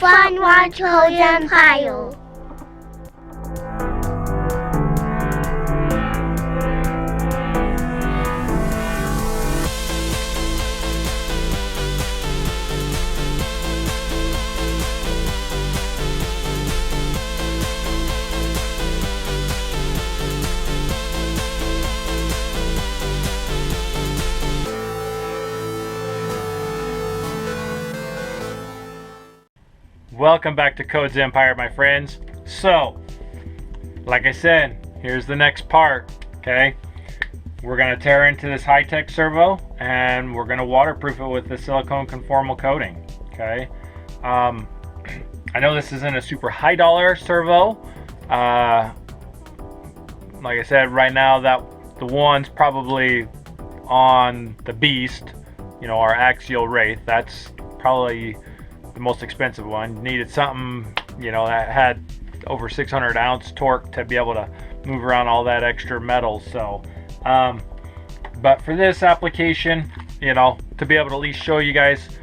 fun watch CodesEmpire. Welcome back to CodesEmpire, my friends. So, like I said, here's the next part, okay? We're gonna tear into this Hi-Tec servo and we're gonna waterproof it with the silicone conformal coating, okay? I know this isn't a super high dollar servo. Like I said, right now that the one's probably on the beast, you know, our axial wraith. That's probably the most expensive one. Needed something, you know, that had over 600 ounce torque to be able to move around all that extra metal. So but for this application, you know, to be able to at least show you guys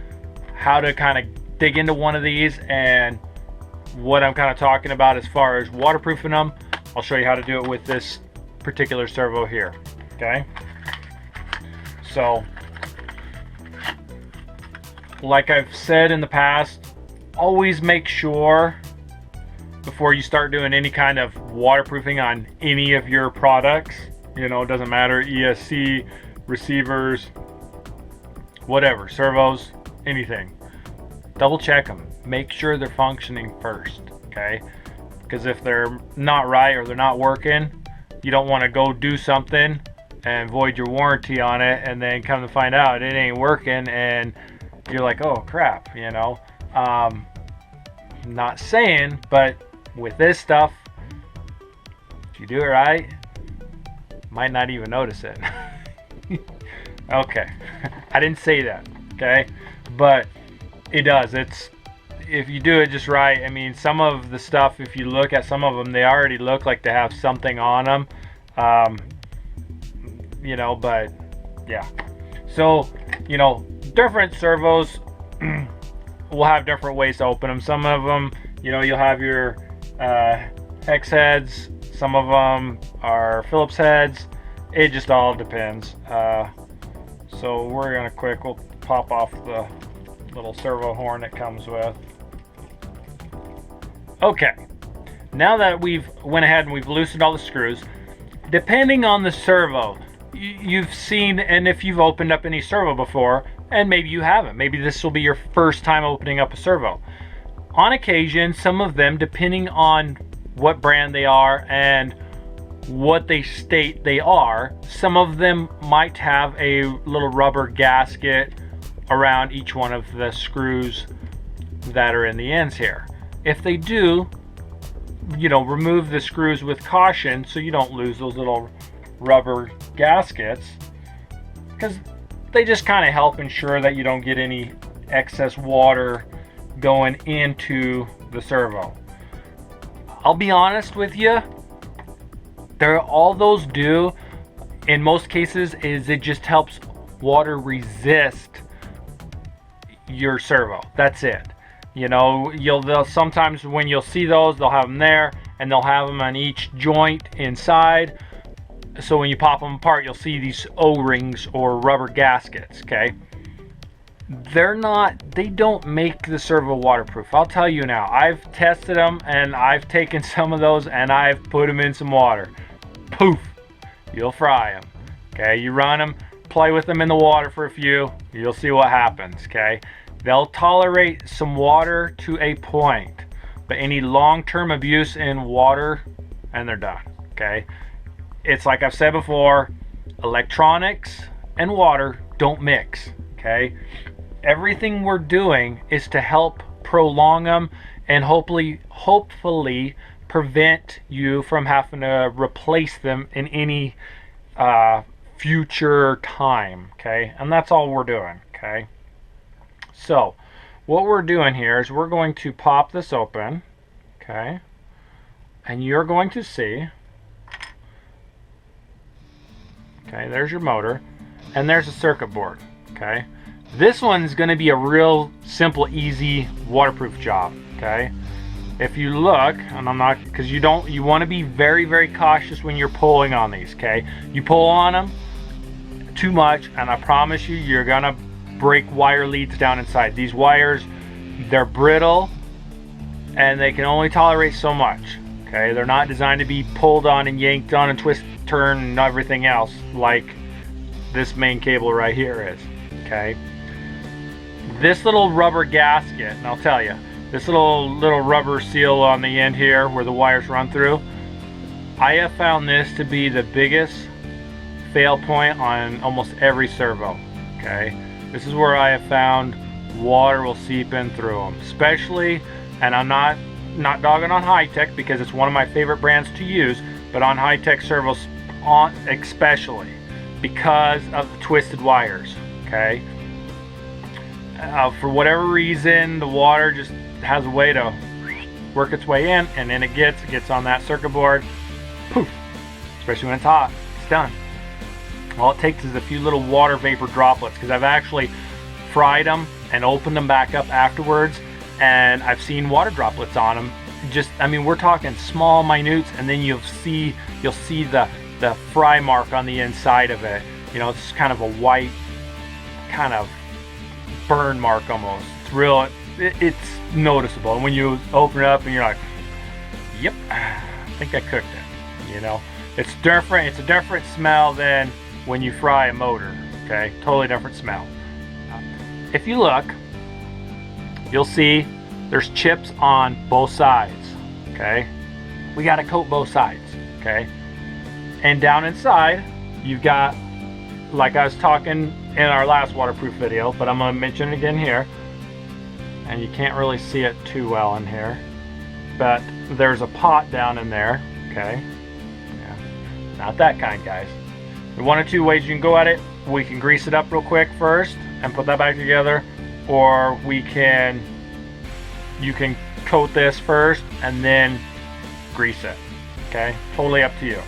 how to kind of dig into one of these and what I'm kind of talking about as far as waterproofing them, I'll show you how to do it with this particular servo here. Okay, so like I've said in the past, always make sure before you start doing any kind of waterproofing on any of your products, you know, it doesn't matter, ESC, receivers, whatever, servos, anything, double check them. Make sure they're functioning first, okay? Because if they're not right or they're not working, you don't want to go do something and void your warranty on it and then come to find out it ain't working and you're like, oh crap, you know. Not saying, but with this stuff, if you do it right, might not even notice it. Okay, I didn't say that, okay, but it does. It's, if you do it just right. I mean, some of the stuff, if you look at some of them, they already look like they have something on them, you know, but yeah. So, you know, different servos will have different ways to open them. Some of them, you know, you'll have your hex heads. Some of them are Phillips heads. It just all depends. So we're gonna we'll pop off the little servo horn it comes with. Okay, now that we've went ahead and we've loosened all the screws, depending on the servo, you've seen, and if you've opened up any servo before, and maybe you haven't, maybe this will be your first time opening up a servo. On occasion, some of them, depending on what brand they are and what they state they are, some of them might have a little rubber gasket around each one of the screws that are in the ends here. If they do, you know, remove the screws with caution so you don't lose those little rubber gaskets, because they just kind of help ensure that you don't get any excess water going into the servo. I'll be honest with you, all those do in most cases is it just helps water resist your servo. That's it. You know, they'll sometimes when you'll see those, they'll have them there and they'll have them on each joint inside. So when you pop them apart, you'll see these O-rings or rubber gaskets, okay? They don't make the servo waterproof. I'll tell you now, I've tested them and I've taken some of those and I've put them in some water. Poof, you'll fry them, okay? You run them, play with them in the water for a few, you'll see what happens, okay? They'll tolerate some water to a point, but any long-term abuse in water and they're done, okay? It's like I've said before, electronics and water don't mix, okay? Everything we're doing is to help prolong them and hopefully prevent you from having to replace them in any future time, okay? And that's all we're doing, okay? So what we're doing here is we're going to pop this open, okay? And you're going to see, okay, there's your motor and there's a circuit board, okay? This one's going to be a real simple, easy waterproof job, okay? If you look, and I'm not, because you want to be very, very cautious when you're pulling on these, okay? You pull on them too much, and I promise you're gonna break wire leads down inside. These wires, they're brittle, and they can only tolerate so much, okay? They're not designed to be pulled on and yanked on and twist, turn, and everything else like this main cable right here is, okay? This little rubber gasket, and I'll tell you, this little rubber seal on the end here where the wires run through, I have found this to be the biggest fail point on almost every servo, okay? This is where I have found water will seep in through them, especially, and I'm not dogging on Hi-Tec because it's one of my favorite brands to use, but on Hi-Tec servos especially because of the twisted wires, okay? For whatever reason, the water just has a way to work its way in, and then it gets on that circuit board, poof, especially when it's hot, it's done. All it takes is a few little water vapor droplets, because I've actually fried them and opened them back up afterwards, and I've seen water droplets on them. Just, I mean, we're talking small minutes, and then you'll see the fry mark on the inside of it. You know, it's kind of a white kind of burn mark almost. It's real, it's noticeable, and when you open it up and you're like, yep, I think I cooked it. You know, it's different. It's a different smell than when you fry a motor, okay? Totally different smell. If you look, you'll see there's chips on both sides, okay? We got to coat both sides, okay? And down inside, you've got, like I was talking in our last waterproof video, but I'm going to mention it again here, and you can't really see it too well in here, but there's a pot down in there, okay? Yeah, not that kind, guys. There's one or two ways you can go at it. We can grease it up real quick first and put that back together, or you can coat this first and then grease it, okay? Totally up to you.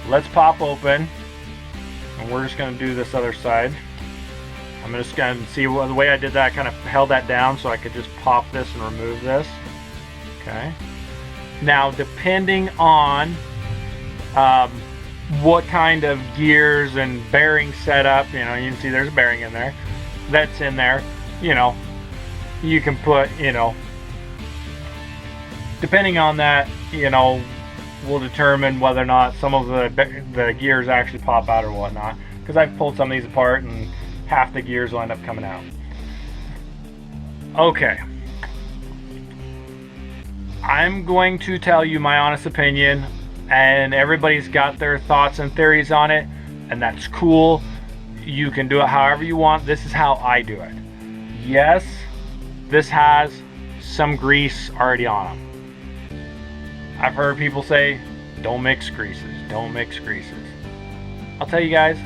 Let's pop open, and we're just going to do this other side. I'm just going to see the way I did that, I kind of held that down so I could just pop this and remove this, okay? Now, depending on what kind of gears and bearing setup, you know, you can see there's a bearing in there, that's in there, you know, you can put, you know, depending on that, you know, will determine whether or not some of the gears actually pop out or whatnot, because I've pulled some of these apart and half the gears will end up coming out. Okay, I'm going to tell you my honest opinion, and everybody's got their thoughts and theories on it, and that's cool. You can do it however you want. This is how I do it. Yes, this has some grease already on them. I've heard people say, don't mix greases, don't mix greases. I'll tell you guys,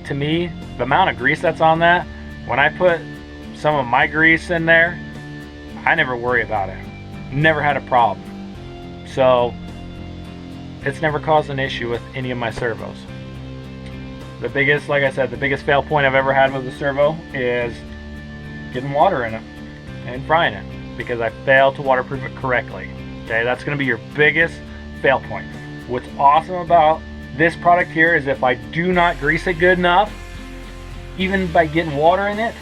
to me, the amount of grease that's on that, when I put some of my grease in there, I never worry about it. Never had a problem. So, it's never caused an issue with any of my servos. The biggest, like I said, the biggest fail point I've ever had with the servo is getting water in it and frying it, because I failed to waterproof it correctly. Okay, that's going to be your biggest fail point. What's awesome about this product here is if I do not grease it good enough, even by getting water in it,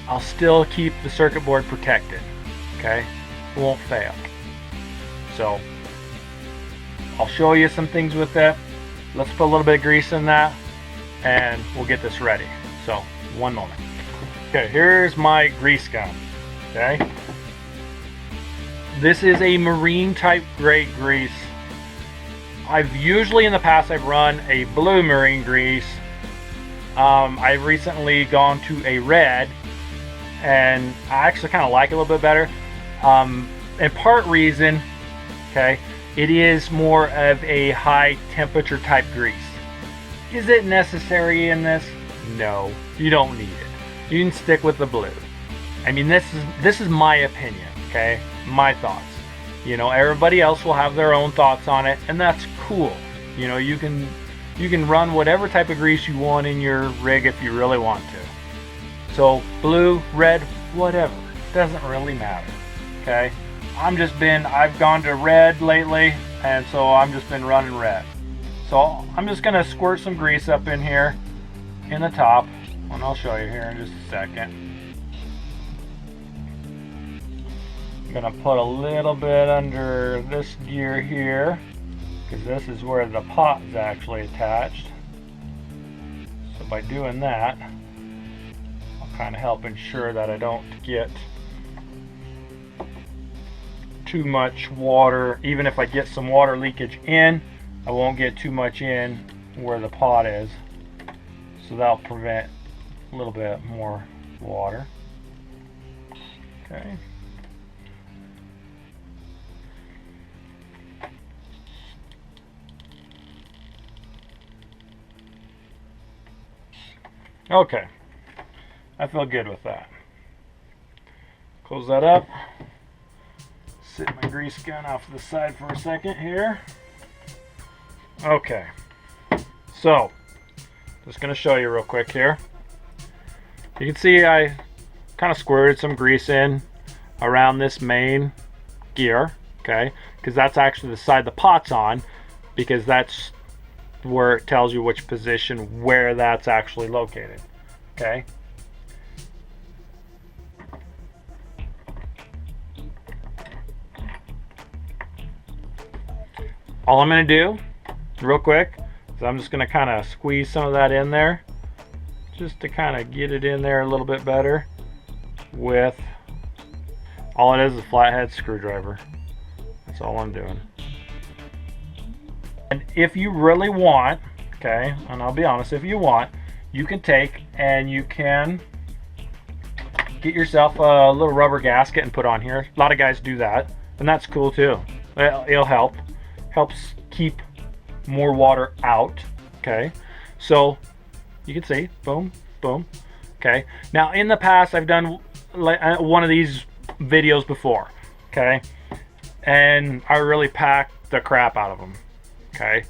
I'll still keep the circuit board protected. Okay, it won't fail. So I'll show you some things with that. Let's put a little bit of grease in that and we'll get this ready. So one moment. Okay, here's my grease gun. Okay, this is a marine type grade grease. I've usually in the past I've run a blue marine grease. I've recently gone to a red, and I actually kind of like it a little bit better. And part reason, okay, it is more of a high temperature type grease. Is it necessary in this? No, you don't need it. You can stick with the blue. I mean, this is my opinion, okay? My thoughts. You know, everybody else will have their own thoughts on it, and that's cool. You know, you can run whatever type of grease you want in your rig if you really want to. So blue, red, whatever. doesn't really matter. Okay, I've gone to red lately, and so I'm just been running red. So I'm just gonna squirt some grease up in here in the top, and I'll show you here in just a second. I'm gonna put a little bit under this gear here, because this is where the pot is actually attached. So by doing that, I'll kind of help ensure that I don't get too much water. Even if I get some water leakage in, I won't get too much in where the pot is. So that'll prevent a little bit more water. Okay. Okay, I feel good with that. Close that up. Sit my grease gun off to the side for a second here. Okay, so just going to show you real quick here. You can see I kind of squirted some grease in around this main gear, okay, because that's actually the side the pot's on, because that's where it tells you which position where that's actually located. Okay, all I'm going to do real quick is I'm just going to kind of squeeze some of that in there, just to kind of get it in there a little bit better. With all it is a flathead screwdriver. That's all I'm doing. And if you really want, okay, and I'll be honest, if you want, you can take and you can get yourself a little rubber gasket and put on here. A lot of guys do that, and that's cool too. It'll helps keep more water out. Okay, so you can see, boom, boom. Okay, now in the past I've done one of these videos before, okay, and I really packed the crap out of them. Okay,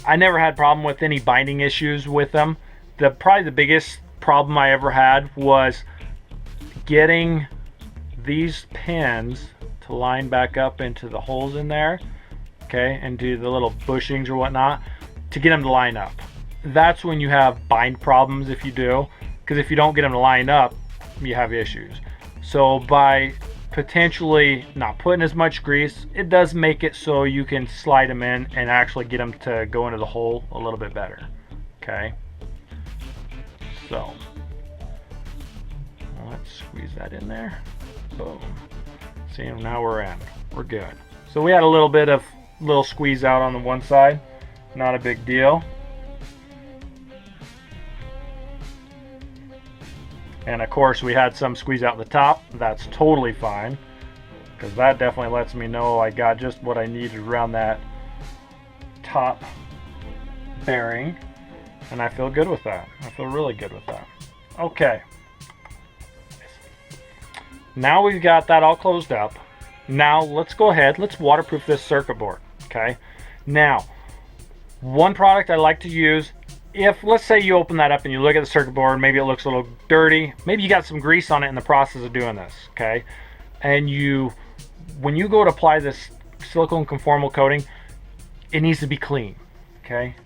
I never had problem with any binding issues with them. Probably the biggest problem I ever had was getting these pins to line back up into the holes in there, okay, and do the little bushings or whatnot to get them to line up. That's when you have bind problems, if you do, because if you don't get them to line up, you have issues. So by potentially not putting as much grease, it does make it so you can slide them in and actually get them to go into the hole a little bit better. Okay, so let's squeeze that in there. Boom. See, now we're good. So we had a little bit of squeeze out on the one side, not a big deal. And of course we had some squeeze out the top. That's totally fine, because that definitely lets me know I got just what I needed around that top bearing, and I feel good with that. I feel really good with that. Okay, now we've got that all closed up. Now let's go ahead, let's waterproof this circuit board. Okay, now one product I like to use, if let's say you open that up and you look at the circuit board, maybe it looks a little dirty, maybe you got some grease on it in the process of doing this, okay, and when you go to apply this silicone conformal coating, it needs to be clean. Okay,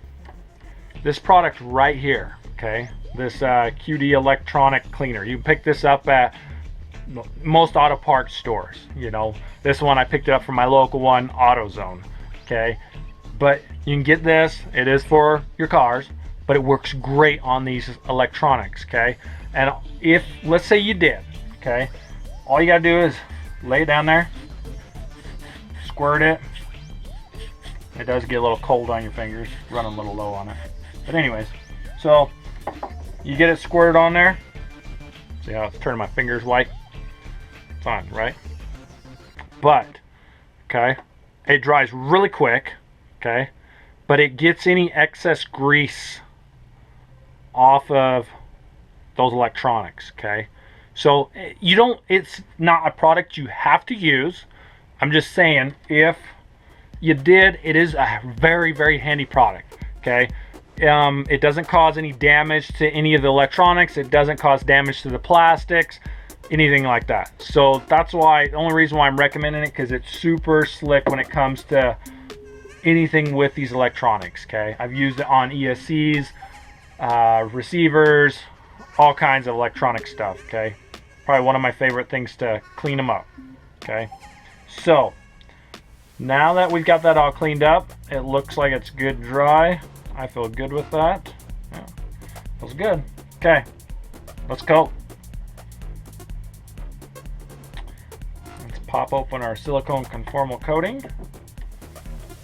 this product right here, okay, this QD electronic cleaner, you pick this up at most auto parts stores. You know, this one I picked it up from my local one, AutoZone. Okay, but you can get this, it is for your cars, but it works great on these electronics. Okay, and if let's say you did, okay, all you gotta do is lay it down there, squirt it. It does get a little cold on your fingers, running a little low on it, but anyways, so you get it squirted on there. See how it's turning my fingers white? Fine, right? But okay, it dries really quick, okay, but it gets any excess grease off of those electronics. Okay, so it's not a product you have to use. I'm just saying, if you did, it is a very, very handy product. Okay, it doesn't cause any damage to any of the electronics, it doesn't cause damage to the plastics. anything like that. So that's why, the only reason why I'm recommending it, because it's super slick when it comes to anything with these electronics. Okay, I've used it on ESCs, receivers, all kinds of electronic stuff. Okay, probably one of my favorite things to clean them up. Okay, so now that we've got that all cleaned up, it looks like it's good dry. I feel good with that. Yeah, feels good. Okay, let's coat. Let's pop open our silicone conformal coating,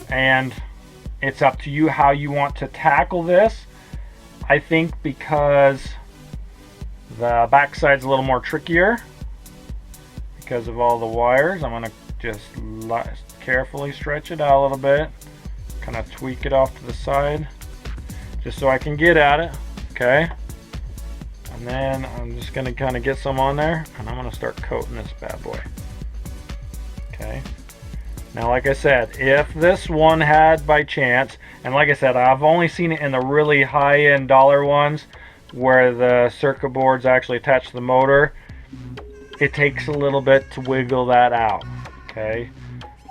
and it's up to you how you want to tackle this. I think because the backside's a little more trickier because of all the wires, I'm going to just carefully stretch it out a little bit, kind of tweak it off to the side just so I can get at it. Okay, and then I'm just going to kind of get some on there, and I'm going to start coating this bad boy. Okay, now like I said, if this one had by chance, and like I said, I've only seen it in the really high-end dollar ones where the circuit board's actually attached to the motor, it takes a little bit to wiggle that out. Okay,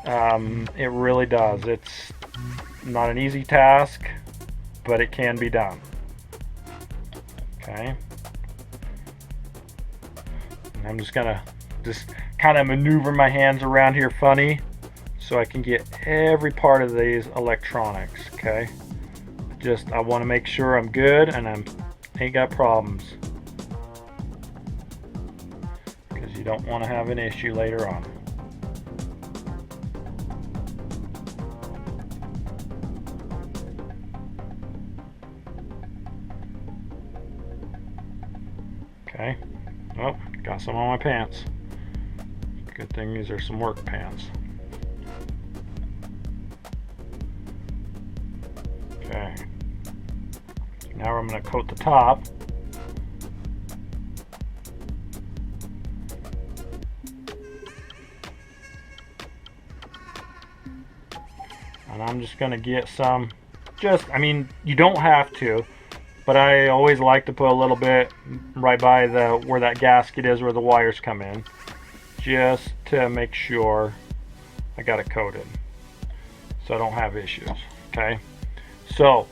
it really does. It's not an easy task, but it can be done. Okay, and I'm just gonna kind of maneuver my hands around here funny so I can get every part of these electronics. Okay, I want to make sure I'm good and I ain't got problems, because you don't want to have an issue later on. Okay, oh, got some on my pants. Good thing these are some work pants. Okay, now I'm going to coat the top. And I'm just going to get some, I mean, you don't have to, but I always like to put a little bit right by where that gasket is, where the wires come in, just to make sure I got it coated so I don't have issues. Okay, so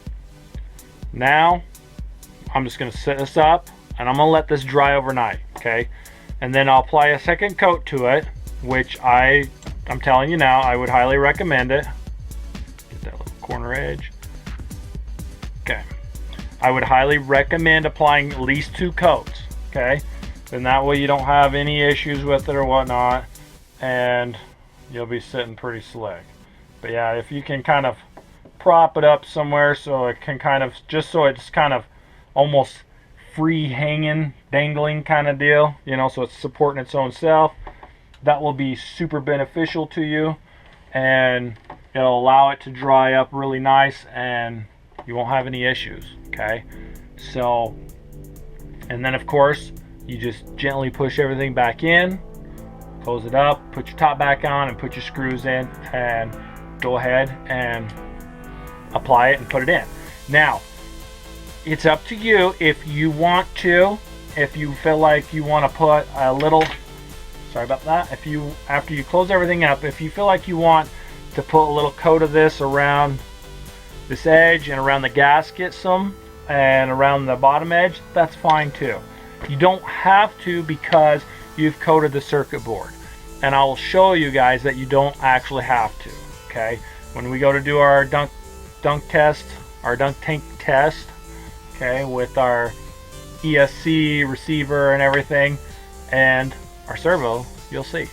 now I'm just going to set this up and I'm going to let this dry overnight. Okay, and then I'll apply a second coat to it, which I'm telling you now, I would highly recommend it. Get that little corner edge. Okay, I would highly recommend applying at least 2 coats. Okay, then that way you don't have any issues with it or whatnot, and you'll be sitting pretty slick. But yeah, if you can kind of prop it up somewhere so it can kind of, just so it's kind of almost free hanging, dangling kind of deal, you know, so it's supporting its own self, that will be super beneficial to you, and it'll allow it to dry up really nice and you won't have any issues. Okay, so, and then of course you just gently push everything back in, close it up, put your top back on, and put your screws in, and go ahead and apply it and put it in. Now it's up to you if you want to, if you feel like you want to put a little, sorry about that, if you, after you close everything up, if you feel like you want to put a little coat of this around this edge and around the gasket some and around the bottom edge, that's fine too. You don't have to, because you've coated the circuit board, and I will show you guys that you don't actually have to. Okay, when we go to do our dunk test, our dunk tank test, okay, with our ESC receiver and everything and our servo, you'll see.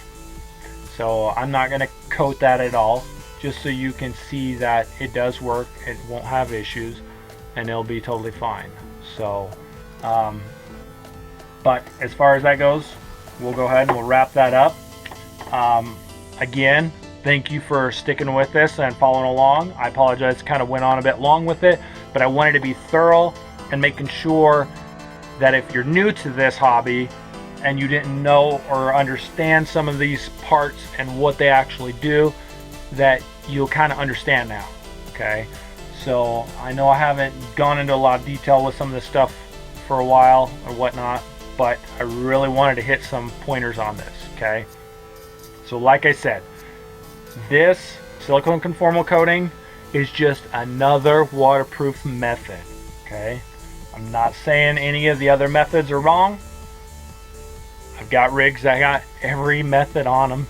So I'm not going to coat that at all, just so you can see that it does work, it won't have issues, and it'll be totally fine. So but as far as that goes, we'll go ahead and we'll wrap that up. Again, thank you for sticking with this and following along. I apologize, kind of went on a bit long with it, but I wanted to be thorough and making sure that if you're new to this hobby and you didn't know or understand some of these parts and what they actually do, that you'll kind of understand now. Okay, so I know I haven't gone into a lot of detail with some of this stuff for a while or whatnot, but I really wanted to hit some pointers on this, okay? So like I said, this silicone conformal coating is just another waterproof method, okay? I'm not saying any of the other methods are wrong. I've got rigs that got every method on them.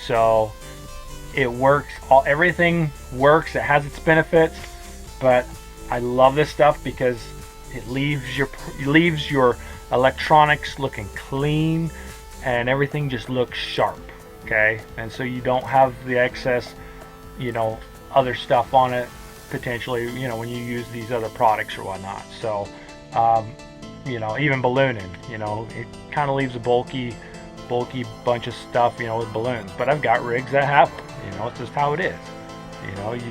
So it works, everything works, it has its benefits, but I love this stuff because it leaves your electronics looking clean and everything just looks sharp, okay? And so you don't have the excess, other stuff on it potentially, when you use these other products or whatnot. So even ballooning, it kind of leaves a bulky bunch of stuff, with balloons. But I've got rigs that have them. It's just how it is.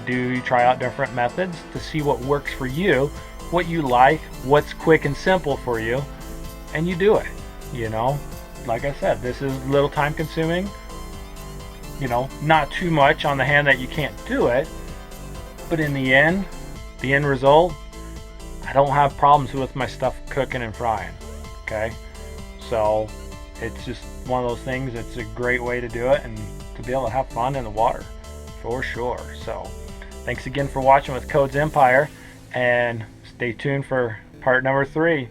You try out different methods to see what works for you, what you like, what's quick and simple for you, and you do it. Like I said, this is a little time consuming, not too much on the hand that you can't do it, but in the end result, I don't have problems with my stuff cooking and frying, okay? So it's just one of those things. It's a great way to do it and to be able to have fun in the water, for sure. So thanks again for watching with CodesEmpire, and stay tuned for part number 3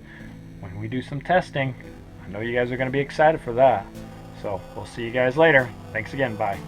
when we do some testing. I know you guys are going to be excited for that. So we'll see you guys later. Thanks again. Bye.